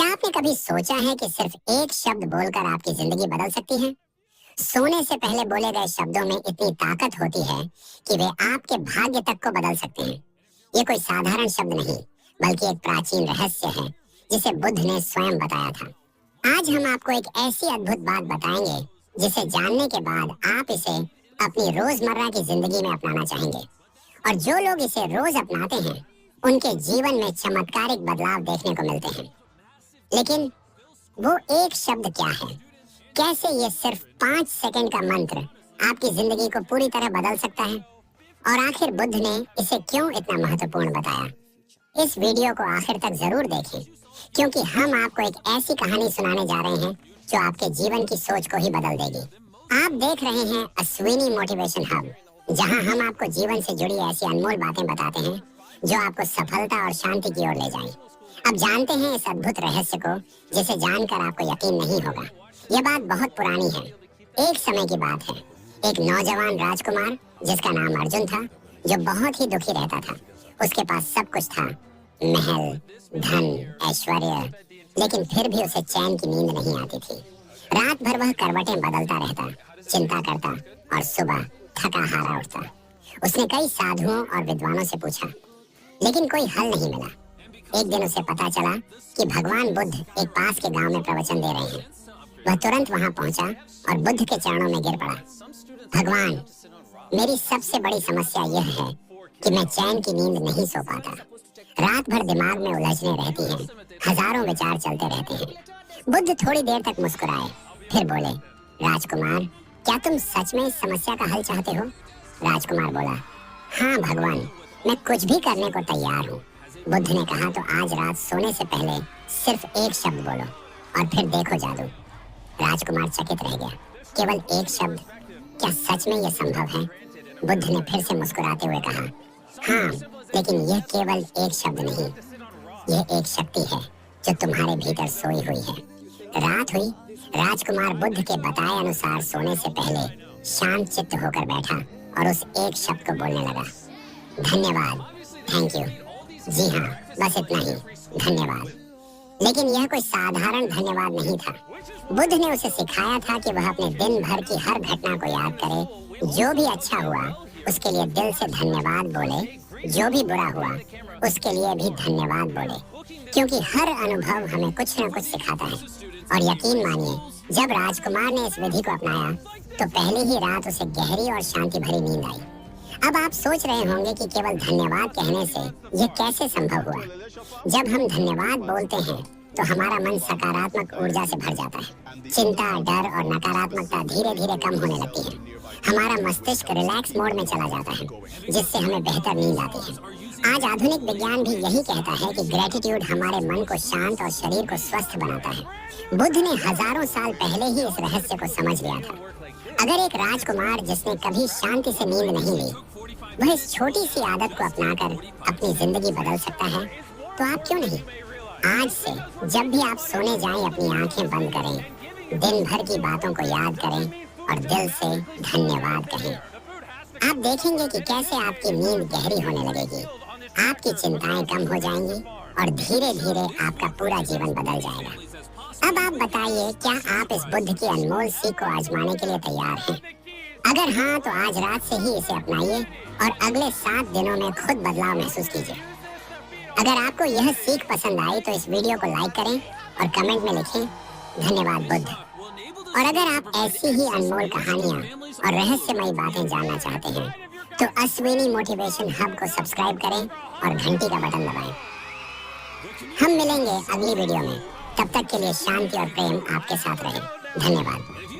क्या आपने कभी सोचा है कि सिर्फ एक शब्द बोलकर आपकी जिंदगी बदल सकती है? सोने से पहले बोले गए शब्दों में इतनी ताकत होती है कि वे आपके भाग्य तक को बदल सकते हैं। ये कोई साधारण शब्द नहीं, बल्कि एक प्राचीन रहस्य है जिसे बुद्ध ने स्वयं बताया था। आज हम आपको एक ऐसी अद्भुत बात बताएंगे जिसे जानने के बाद आप इसे अपनी रोजमर्रा की जिंदगी में अपनाना चाहेंगे। और जो लोग इसे रोज अपनाते हैं, उनके जीवन में चमत्कारिक बदलाव देखने को मिलते हैं। लेकिन वो एक शब्द क्या है? कैसे ये सिर्फ 5 सेकंड का मंत्र आपकी जिंदगी को पूरी तरह बदल सकता है? और आखिर बुद्ध ने इसे क्यों इतना महत्वपूर्ण बताया? इस वीडियो को आखिर तक जरूर देखें, क्योंकि हम आपको एक ऐसी कहानी सुनाने जा रहे हैं जो आपके जीवन की सोच को ही बदल देगी। आप देख रहे हैं अश्विनी मोटिवेशन हब, जहां हम आपको जीवन से जुड़ी ऐसी अनमोल बातें बताते हैं जो आपको सफलता और शांति की ओर ले जाएं। अब जानते हैं इस अद्भुत रहस्य को जिसे जानकर आपको यकीन नहीं होगा। यह बात बहुत पुरानी है। एक समय की बात है। एक नौजवान राजकुमार जिसका नाम अर्जुन था, जो बहुत ही दुखी रहता था। उसके पास सब कुछ था, महल, धन, ऐश्वर्य, लेकिन फिर भी उसे चैन की नींद नहीं आती थी। रात भर वह करवटें बदलता रहता, चिंता करता और सुबह थका हारा उठता। उसने कई साधुओं और विद्वानों से पूछा, लेकिन कोई हल नहीं मिला। एक दिन उसे पता चला कि भगवान बुद्ध एक पास के गांव में प्रवचन दे रहे हैं। वह तुरंत वहां पहुंचा और बुद्ध के चरणों में गिर पड़ा। भगवान, मेरी सबसे बड़ी समस्या यह है कि मैं चैन की नींद नहीं सो पाता। रात भर दिमाग में उलझने रहती हैं, हजारों विचार चलते रहते हैं। बुद्ध थोड़ी देर तक मुस्कुराए, फिर बोले, राजकुमार, क्या तुम सच में इस समस्या का हल चाहते हो? राजकुमार बोला, हाँ भगवान, मैं कुछ भी करने को तैयार हूँ। बुद्ध ने कहा, तो आज रात सोने से पहले सिर्फ एक शब्द बोलो और फिर देखो जादू। राजकुमार चकित रह गया। केवल एक शब्द? क्या सच में यह संभव है? बुद्ध ने फिर से मुस्कुराते हुए कहा, हाँ, लेकिन यह केवल एक शब्द नहीं, यह एक शक्ति है जो तुम्हारे भीतर सोई हुई है। रात हुई। राजकुमार बुद्ध के बताए अनुसार सोने से पहले शांत चित्त होकर बैठा और उस एक शब्द को बोलने लगा, धन्यवाद, थैंक यू। जी हाँ, बस इतना ही, धन्यवाद। लेकिन यह कोई साधारण धन्यवाद नहीं था। बुद्ध ने उसे सिखाया था कि वह अपने दिन भर की हर घटना को याद करे। जो भी अच्छा हुआ उसके लिए दिल से धन्यवाद बोले, जो भी बुरा हुआ उसके लिए भी धन्यवाद बोले, क्योंकि हर अनुभव हमें कुछ न कुछ सिखाता है। और यकीन मानिए, जब राजकुमार ने इस विधि को अपनाया तो पहली ही रात उसे गहरी और शांति भरी नींद आई। अब आप सोच रहे होंगे कि केवल धन्यवाद कहने से यह कैसे संभव हुआ? जब हम धन्यवाद बोलते हैं तो हमारा मन सकारात्मक ऊर्जा से भर जाता है। चिंता, डर और नकारात्मकता धीरे धीरे कम होने लगती है। हमारा मस्तिष्क रिलैक्स मोड में चला जाता है, जिससे हमें बेहतर नींद आती है। आज आधुनिक विज्ञान भी यही कहता है कि ग्रेटिट्यूड हमारे मन को शांत और शरीर को स्वस्थ बनाता है। बुद्ध ने हजारों साल पहले ही इस रहस्य को समझ लिया था। अगर एक राजकुमार जिसने कभी शांति से नींद नहीं ली, वह इस छोटी सी आदत को अपनाकर अपनी जिंदगी बदल सकता है, तो आप क्यों नहीं? आज से जब भी आप सोने जाएं, अपनी आंखें बंद करें, दिन भर की बातों को याद करें और दिल से धन्यवाद कहें। आप देखेंगे कि कैसे आपकी नींद गहरी होने लगेगी, आपकी चिंताएं कम हो जाएंगी और धीरे धीरे आपका पूरा जीवन बदल जाएगा। अब आप बताइए, क्या आप इस बुद्ध की अनमोल सीख को आजमाने के लिए तैयार हैं? अगर हाँ, तो आज रात से ही इसे अपनाइए और अगले 7 दिनों में खुद बदलाव महसूस कीजिए। अगर आपको यह सीख पसंद आई तो इस वीडियो को लाइक करें और कमेंट में लिखें, धन्यवाद बुद्ध। और अगर आप ऐसी ही अनमोल कहानियाँ और रहस्यमयी बातें जानना चाहते हैं तो अश्विनी मोटिवेशन हब को सब्सक्राइब करें और घंटी का बटन दबाएं। हम मिलेंगे अगली वीडियो में। तब तक के लिए शांति और प्रेम आपके साथ रहे। धन्यवाद।